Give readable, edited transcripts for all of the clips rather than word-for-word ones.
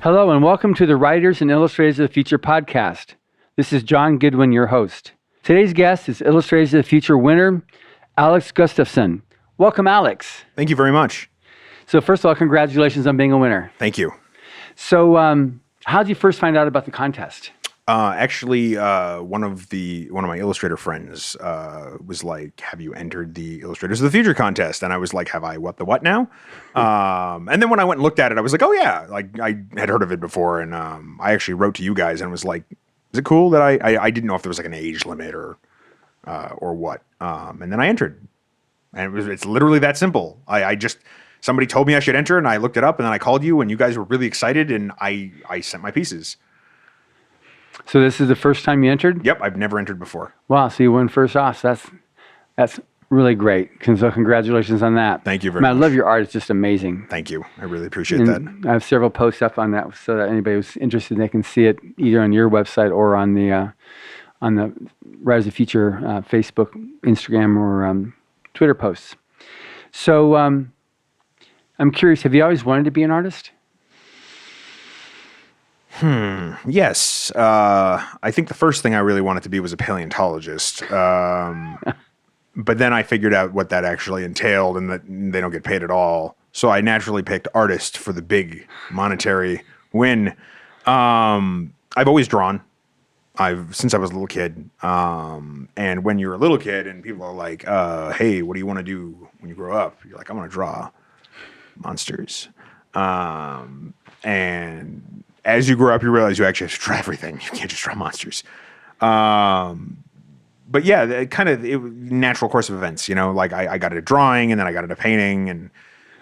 Hello and welcome to the Writers and Illustrators of the Future podcast. This is John Goodwin, your host. Today's guest is Illustrators of the Future winner, Alex Gustafson. Welcome, Alex. Thank you very much. So first of all, congratulations on being a winner. Thank you. So how did you first find out about the contest? Actually, one of my Illustrator friends was like, "Have you entered the Illustrators of the Future contest?" And I was like, "Have I what now?" And then when I went and looked at it, I was like, "Oh yeah!" Like I had heard of it before, and I actually wrote to you guys and was like, "Is it cool that I didn't know if there was like an age limit or what?" And then I entered, and it's literally that simple. Somebody told me I should enter, and I looked it up, and then I called you, and you guys were really excited, and I sent my pieces. So this is the first time you entered? Yep, I've never entered before. Wow, so you won first off. So that's really great. So congratulations on that. Thank you very much. I love your art. It's just amazing. Thank you. I really appreciate that. I have several posts up on that so that anybody who's interested, they can see it either on your website or on the Writers of the Future Facebook, Instagram, or Twitter posts. So I'm curious, have you always wanted to be an artist? Yes. I think the first thing I really wanted to be was a paleontologist. But then I figured out what that actually entailed and that they don't get paid at all. So I naturally picked artist for the big monetary win. I've always drawn. Since I was a little kid. And when you're a little kid and people are like, hey, what do you want to do when you grow up? You're like, I want to draw monsters. And as you grow up, you realize you actually have to draw everything. You can't just draw monsters. But yeah, it natural course of events, you know, like I got into drawing and then I got into painting and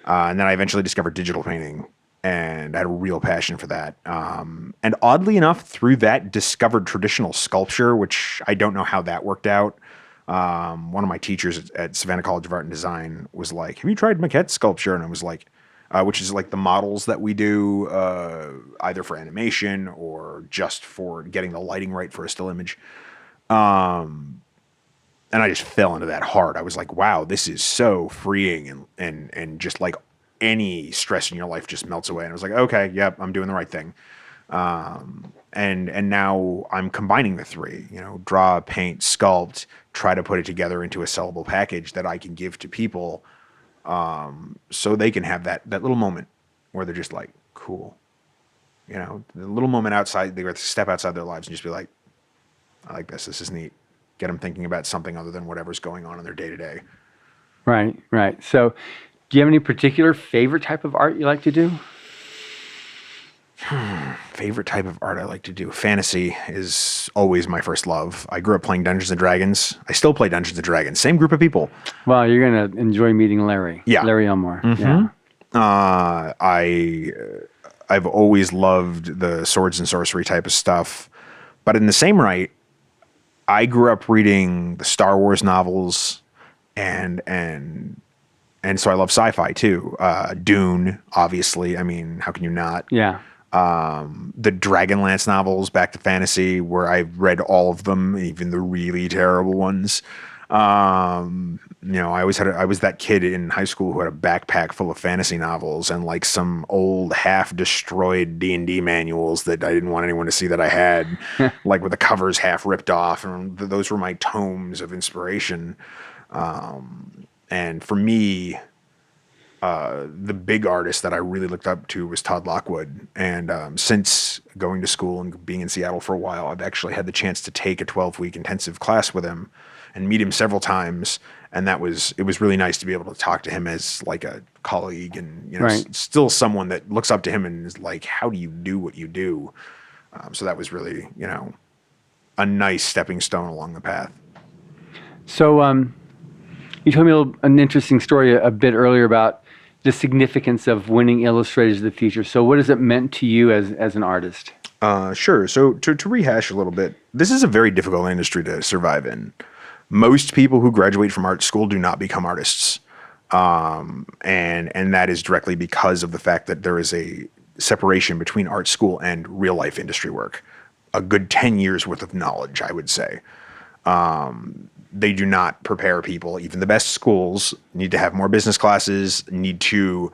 then I eventually discovered digital painting and I had a real passion for that. And oddly enough, through that, discovered traditional sculpture, which I don't know how that worked out. One of my teachers at Savannah College of Art and Design was like, have you tried maquette sculpture? And I was like, which is like the models that we do either for animation or just for getting the lighting right for a still image. And I just fell into that hard. I was like, wow, this is so freeing and just like any stress in your life just melts away. And I was like, okay, yep, I'm doing the right thing. And now I'm combining the three, you know, draw, paint, sculpt, try to put it together into a sellable package that I can give to people. So they can have that little moment where they're just like, cool, you know, the little moment outside, they step outside their lives and just be like, I like this. This is neat. Get them thinking about something other than whatever's going on in their day to day. Right. So do you have any particular favorite type of art you like to do? Favorite type of art I like to do. Fantasy is always my first love. I grew up playing Dungeons & Dragons. I still play Dungeons & Dragons. Same group of people. Well, you're going to enjoy meeting Larry. Yeah. Larry Elmore. Mm-hmm. Yeah. I've always loved the swords and sorcery type of stuff. But in the same right, I grew up reading the Star Wars novels and so I love sci-fi too. Dune, obviously. I mean, how can you not? Yeah. The Dragonlance novels, back to fantasy, where I've read all of them, even the really terrible ones. You know, I was that kid in high school who had a backpack full of fantasy novels and like some old half destroyed D&D manuals that I didn't want anyone to see that I had, like with the covers half ripped off. And those were my tomes of inspiration. And for me, the big artist that I really looked up to was Todd Lockwood. And since going to school and being in Seattle for a while, I've actually had the chance to take a 12-week intensive class with him and meet him several times. And it was really nice to be able to talk to him as like a colleague and, you know, right. Still someone that looks up to him and is like, how do you do what you do? So that was really, you know, a nice stepping stone along the path. So you told me an interesting story a bit earlier about the significance of winning Illustrators of the Future. So what has it meant to you as an artist? Sure. So to rehash a little bit, this is a very difficult industry to survive in. Most people who graduate from art school do not become artists. And that is directly because of the fact that there is a separation between art school and real life industry work. A good 10 years worth of knowledge, I would say. They do not prepare people. Even the best schools need to have more business classes, need to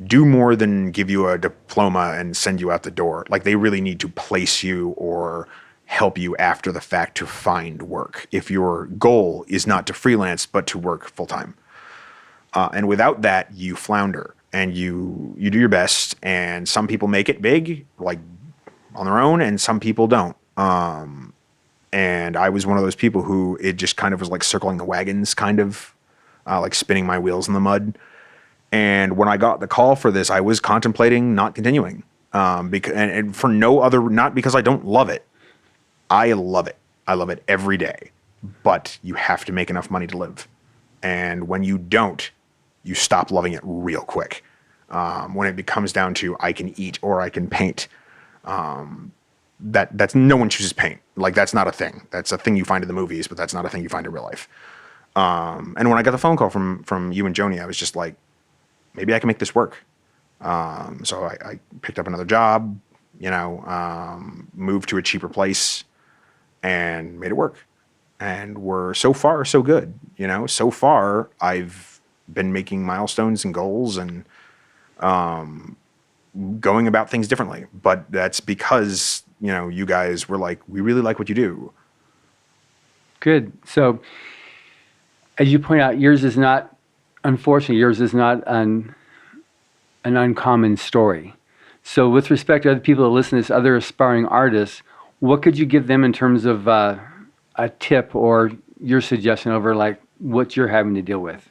do more than give you a diploma and send you out the door. Like, they really need to place you or help you after the fact to find work if your goal is not to freelance but to work full time. And without that, you flounder and you do your best. And some people make it big, like on their own, and some people don't. And I was one of those people who it just kind of was like circling the wagons, kind of like spinning my wheels in the mud. And when I got the call for this, I was contemplating not continuing, because and for no other, not because I don't love it. I love it. I love it every day. But you have to make enough money to live, and when you don't, you stop loving it real quick. When it becomes down to I can eat or I can paint, that's no one chooses paint. Like, that's not a thing. That's a thing you find in the movies, but that's not a thing you find in real life. And when I got the phone call from you and Joni, I was just like, maybe I can make this work. So I picked up another job, moved to a cheaper place and made it work. And we're so far so good. So far I've been making milestones and goals and going about things differently. But that's because, you guys were like, we really like what you do. Good. So, as you point out, unfortunately, yours is not an uncommon story. So, with respect to other people that listen to this, other aspiring artists, what could you give them in terms of a tip or your suggestion over like what you're having to deal with?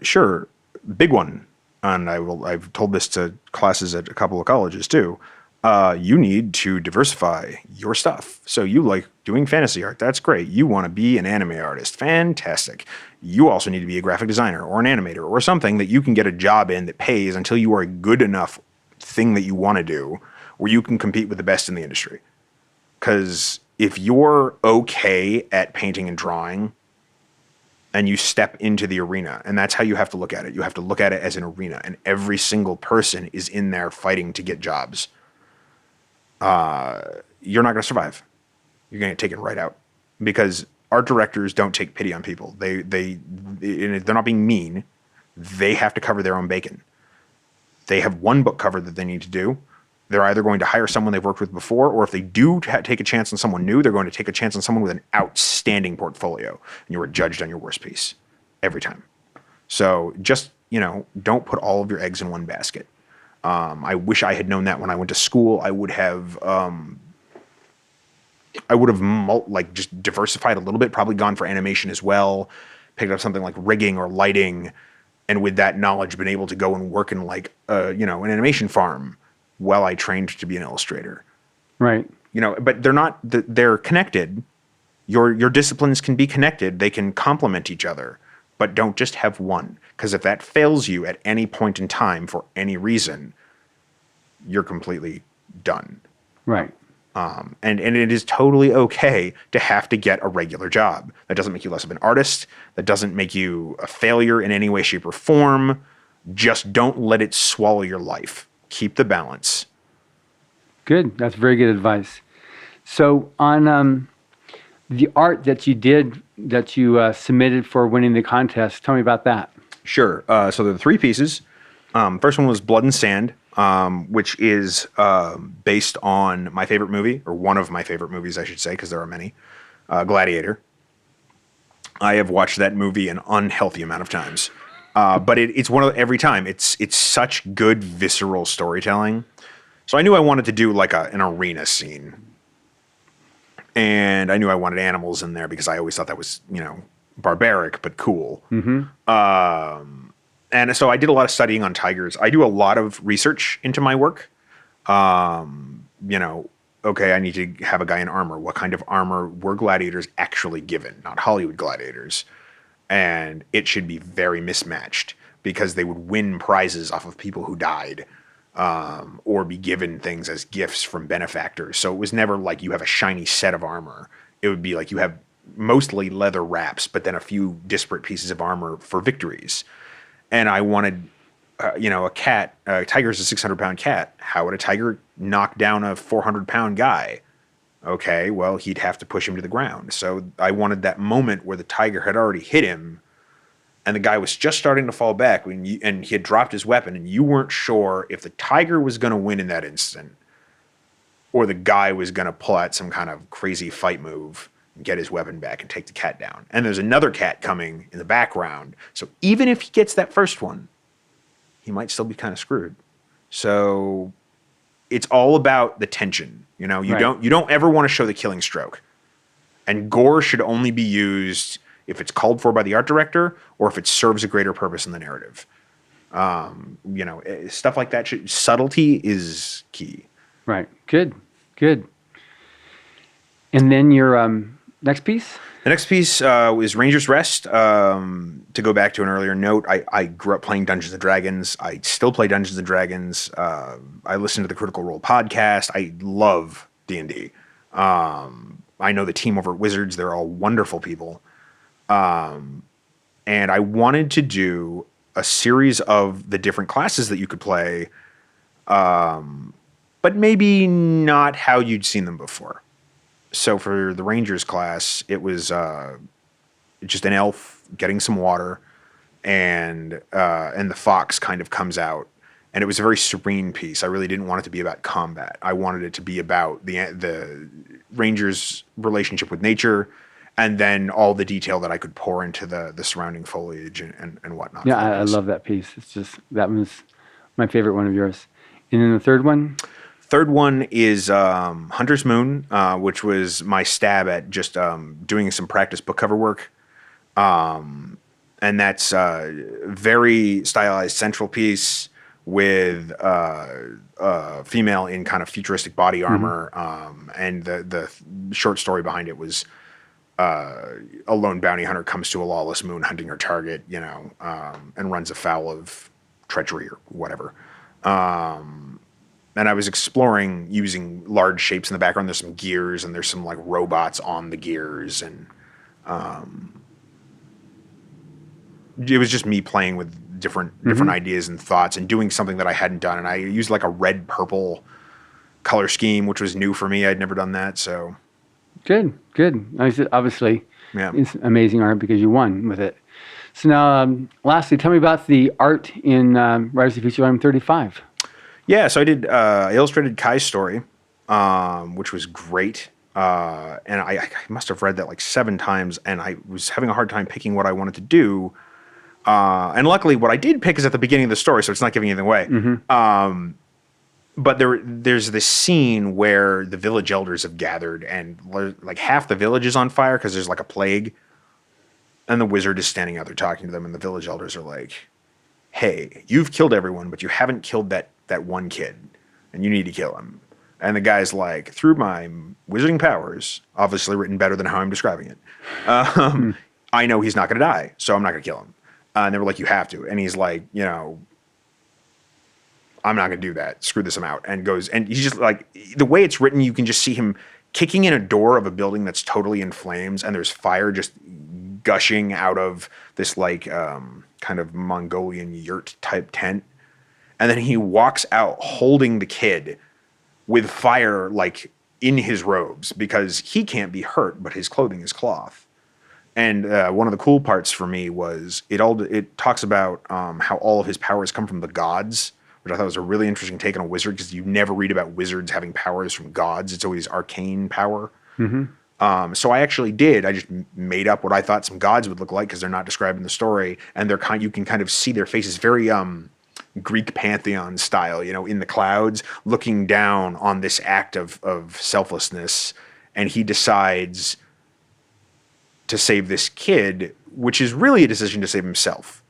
Sure. Big one. And I've told this to classes at a couple of colleges too. You need to diversify your stuff. So you like doing fantasy art. That's great. You want to be an anime artist. Fantastic. You also need to be a graphic designer or an animator or something that you can get a job in that pays until you are a good enough thing that you want to do where you can compete with the best in the industry. Because if you're okay at painting and drawing and you step into the arena, and that's how you have to look at it. You have to look at it as an arena, and every single person is in there fighting to get jobs. You're not going to survive. You're going to get taken right out, because art directors don't take pity on people. They're not being mean. They have to cover their own bacon. They have one book cover that they need to do. They're either going to hire someone they've worked with before, or if they do take a chance on someone new, they're going to take a chance on someone with an outstanding portfolio, and you are judged on your worst piece every time. So just, don't put all of your eggs in one basket. I wish I had known that when I went to school. I would have just diversified a little bit, probably gone for animation as well, picked up something like rigging or lighting, and with that knowledge, been able to go and work in an animation farm while I trained to be an illustrator. Right. But they're connected. Your disciplines can be connected. They can complement each other, but don't just have one. Because if that fails you at any point in time for any reason, you're completely done. Right. And it is totally okay to have to get a regular job. That doesn't make you less of an artist. That doesn't make you a failure in any way, shape, or form. Just don't let it swallow your life. Keep the balance. Good. That's very good advice. So on the art that you submitted for winning the contest, tell me about that. Sure. So there are three pieces. First one was Blood and Sand, which is based on my favorite movie, or one of my favorite movies, I should say, because there are many, Gladiator. I have watched that movie an unhealthy amount of times. But it's one of every time. It's such good visceral storytelling. So I knew I wanted to do like an arena scene, and I knew I wanted animals in there because I always thought that was barbaric but cool. Mm-hmm. And so I did a lot of studying on tigers. I do a lot of research into my work. Okay, I need to have a guy in armor. What kind of armor were gladiators actually given? Not Hollywood gladiators. And it should be very mismatched because they would win prizes off of people who died, or be given things as gifts from benefactors. So it was never like you have a shiny set of armor. It would be like you have mostly leather wraps, but then a few disparate pieces of armor for victories. And I wanted, a cat. A tiger's a 600-pound cat. How would a tiger knock down a 400-pound guy? Okay, well, he'd have to push him to the ground. So I wanted that moment where the tiger had already hit him, and the guy was just starting to fall back and he had dropped his weapon, and you weren't sure if the tiger was going to win in that instant or the guy was going to pull out some kind of crazy fight move and get his weapon back and take the cat down. And there's another cat coming in the background. So even if he gets that first one, he might still be kind of screwed. So it's all about the tension. You know, you don't ever want to show the killing stroke. And gore should only be used if it's called for by the art director or if it serves a greater purpose in the narrative. You know, stuff like that. Subtlety is key. Right. Good. And then your next piece? The next piece is Ranger's Rest. To go back to an earlier note, I grew up playing Dungeons & Dragons. I still play Dungeons & Dragons. I listen to the Critical Role podcast. I love D&D. I know the team over at Wizards. They're all wonderful people. And I wanted to do a series of the different classes that you could play, but maybe not how you'd seen them before. So for the Rangers class, it was just an elf getting some water, and the fox kind of comes out. And it was a very serene piece. I really didn't want it to be about combat. I wanted it to be about the Ranger's relationship with nature, and then all the detail that I could pour into the surrounding foliage and whatnot. Yeah, I love that piece. It's just, that was my favorite one of yours. And then the third one? Third one is Hunter's Moon, which was my stab at just doing some practice book cover work. And that's very stylized central piece with female in kind of futuristic body armor. And the short story behind it was a lone bounty hunter comes to a lawless moon hunting her target, you know, and runs afoul of treachery or whatever. And I was exploring using large shapes in the background. There's some gears and there's some like robots on the gears. And it was just me playing with different ideas and thoughts and doing something that I hadn't done. And I used like a red purple color scheme, which was new for me. I'd never done that. So Good. Obviously, yeah, it's amazing art because you won with it. So now, lastly, tell me about the art in Rise of the Future Volume 35. Yeah, so I illustrated Kai's story, which was great. And I must have read that like 7 times, and I was having a hard time picking what I wanted to do. And luckily, what I did pick is at the beginning of the story, so it's not giving anything away. But there's this scene where the village elders have gathered, and like half the village is on fire because there's like a plague. And the wizard is standing out there talking to them, and the village elders are like, hey, you've killed everyone, but you haven't killed that one kid, and you need to kill him. And the guy's like, through my wizarding powers, obviously written better than how I'm describing it, I know he's not going to die, so I'm not going to kill him. And they were like, you have to. And he's like, you know, I'm not going to do that. Screw this amount. And goes, and he's just like, the way it's written, you can just see him kicking in a door of a building that's totally in flames, and there's fire just gushing out of this like kind of Mongolian yurt type tent. And then he walks out holding the kid with fire like in his robes because he can't be hurt, but his clothing is cloth. And one of the cool parts for me was it talks about how all of his powers come from the gods, which I thought was a really interesting take on a wizard because you never read about wizards having powers from gods. It's always arcane power. So I actually did. I just made up what I thought some gods would look like because they're not described in the story, and you can kind of see their faces very Greek pantheon style, you know, in the clouds, looking down on this act of selflessness, and he decides to save this kid, which is really a decision to save himself,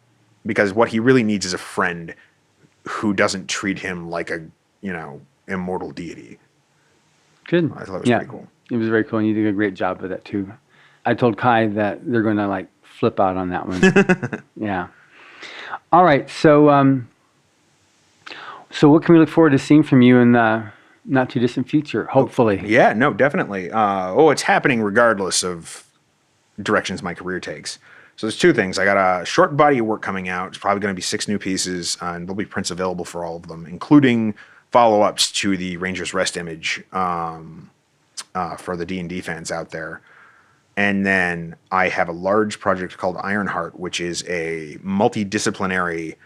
because what he really needs is a friend who doesn't treat him like a, you know, immortal deity. Good. I thought it was pretty cool. It was very cool, and you did a great job with that too. I told Kai that they're going to like flip out on that one. Yeah. All right. So, so what can we look forward to seeing from you in the not too distant future? Hopefully. Yeah. No. Definitely. It's happening regardless of directions my career takes. So there's 2 things. I got a short body of work coming out. It's probably going to be 6 new pieces, and there'll be prints available for all of them, including follow-ups to the Ranger's Rest image for the D&D fans out there. And then I have a large project called Ironheart, which is a multidisciplinary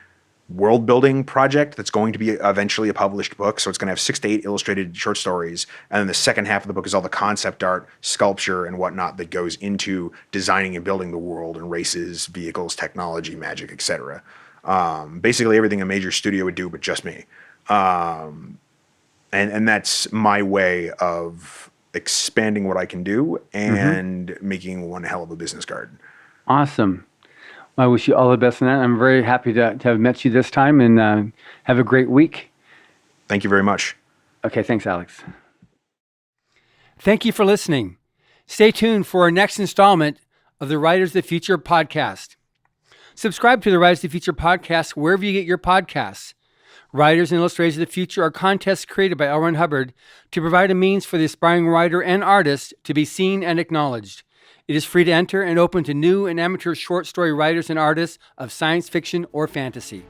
world building project that's going to be eventually a published book. So it's going to have 6 to 8 illustrated short stories. And then the second half of the book is all the concept art, sculpture, and whatnot that goes into designing and building the world and races, vehicles, technology, magic, etc. Basically everything a major studio would do, but just me. And that's my way of expanding what I can do and making one hell of a business card. Awesome. I wish you all the best in that. I'm very happy to have met you this time, and have a great week. Thank you very much. Okay, thanks, Alex. Thank you for listening. Stay tuned for our next installment of the Writers of the Future podcast. Subscribe to the Writers of the Future podcast wherever you get your podcasts. Writers and Illustrators of the Future are contests created by L. Ron Hubbard to provide a means for the aspiring writer and artist to be seen and acknowledged. It is free to enter and open to new and amateur short story writers and artists of science fiction or fantasy.